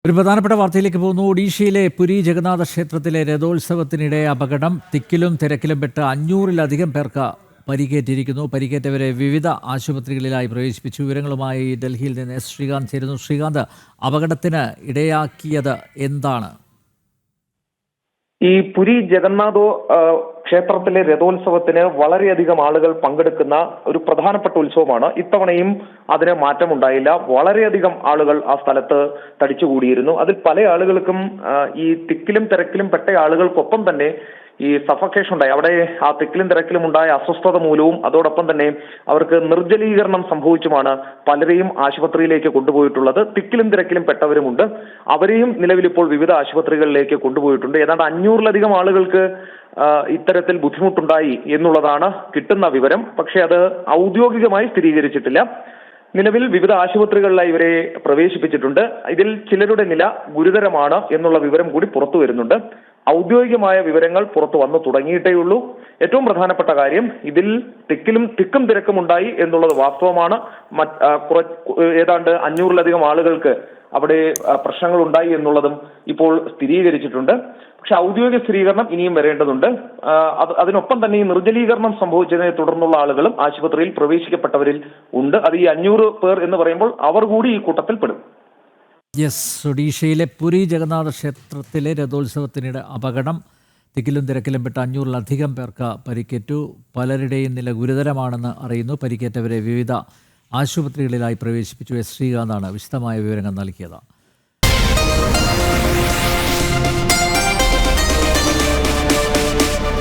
ഒരു പ്രധാനപ്പെട്ട വാർത്തയിലേക്ക് പോകുന്നു. ഒഡീഷയിലെ പുരി ജഗന്നാഥ ക്ഷേത്രത്തിലെ രഥോത്സവത്തിനിടെ അപകടം. തിക്കിലും തിരക്കിലും പെട്ട് 500-ലധികം പേർക്ക് പരിക്കേറ്റിരിക്കുന്നു. പരിക്കേറ്റവരെ വിവിധ ആശുപത്രികളിലായി പ്രവേശിപ്പിച്ചു. വിവരങ്ങളുമായി ഡൽഹിയിൽ നിന്ന് ശ്രീകാന്ത് ചേരുന്നു. ശ്രീകാന്ത്, അപകടത്തിന് ഇടയാക്കിയത് എന്താണ്? ഈ പുരി ജഗന്നാഥോ ക്ഷേത്രത്തിലെ രഥോത്സവത്തിന് വളരെയധികം ആളുകൾ പങ്കെടുക്കുന്ന ഒരു പ്രധാനപ്പെട്ട ഉത്സവമാണ്. ഇത്തവണയും അതിന് മാറ്റമുണ്ടായില്ല. വളരെയധികം ആളുകൾ ആ സ്ഥലത്ത് തടിച്ചുകൂടിയിരുന്നു. അതിൽ പല ആളുകൾക്കും ഈ തിക്കിലും തിരക്കിലും പെട്ട ആളുകൾക്കൊപ്പം തന്നെ ഈ സഫക്കേഷൻ ഉണ്ടായി. അവിടെ ആ തിക്കിലും തിരക്കിലും ഉണ്ടായ അസ്വസ്ഥത മൂലവും അതോടൊപ്പം തന്നെ അവർക്ക് നിർജ്ജലീകരണം സംഭവിച്ചുമാണ് പലരെയും ആശുപത്രിയിലേക്ക് കൊണ്ടുപോയിട്ടുള്ളത്. തിക്കിലും തിരക്കിലും പെട്ടവരുമുണ്ട്. അവരെയും നിലവിലിപ്പോൾ വിവിധ ആശുപത്രികളിലേക്ക് കൊണ്ടുപോയിട്ടുണ്ട്. ഏതാണ്ട് 500-ലധികം ആളുകൾക്ക് ഇത്തരത്തിൽ ബുദ്ധിമുട്ടുണ്ടായി എന്നുള്ളതാണ് കിട്ടുന്ന വിവരം. പക്ഷെ അത് ഔദ്യോഗികമായി സ്ഥിരീകരിച്ചിട്ടില്ല. നിലവിൽ വിവിധ ആശുപത്രികളിലായി ഇവരെ പ്രവേശിപ്പിച്ചിട്ടുണ്ട്. ഇതിൽ ചിലരുടെ നില ഗുരുതരമാണ് എന്നുള്ള വിവരം കൂടി പുറത്തു വരുന്നുണ്ട്. ഔദ്യോഗികമായ വിവരങ്ങൾ പുറത്തു വന്നു തുടങ്ങിയിട്ടേയുള്ളൂ. ഏറ്റവും പ്രധാനപ്പെട്ട കാര്യം, ഇതിൽ തിക്കും തിരക്കും ഉണ്ടായി എന്നുള്ളത് വാസ്തവമാണ്. ഏതാണ്ട് 500-ലധികം ആളുകൾക്ക് അവിടെ പ്രശ്നങ്ങൾ ഉണ്ടായി എന്നുള്ളതും ഇപ്പോൾ സ്ഥിരീകരിച്ചിട്ടുണ്ട്. പക്ഷെ ഔദ്യോഗിക സ്ഥിരീകരണം ഇനിയും വരേണ്ടതുണ്ട്. അതിനൊപ്പം തന്നെ ഈ നിർജ്ജലീകരണം സംഭവിച്ചതിനെ തുടർന്നുള്ള ആളുകളും ആശുപത്രിയിൽ പ്രവേശിക്കപ്പെട്ടവരിൽ ഉണ്ട്. അത് ഈ 500 പേർ എന്ന് പറയുമ്പോൾ അവർ കൂടി ഈ കൂട്ടത്തിൽ പെടും. ഒഡീഷയിലെ പുരി ജഗന്നാഥ ക്ഷേത്രത്തിലെ രഥോത്സവത്തിനിടെ അപകടം. തിക്കിലും തിരക്കിലും പെട്ട 500-ലധികം പേർക്ക് പരിക്കേറ്റു. പലരുടെയും നില ഗുരുതരമാണെന്ന് അറിയുന്നു. പരിക്കേറ്റവരെ വിവിധ ആശുപത്രികളിലായി പ്രവേശിപ്പിച്ചു. ശ്രീകാന്താണ് വിശദമായ വിവരങ്ങൾ നൽകിയത്.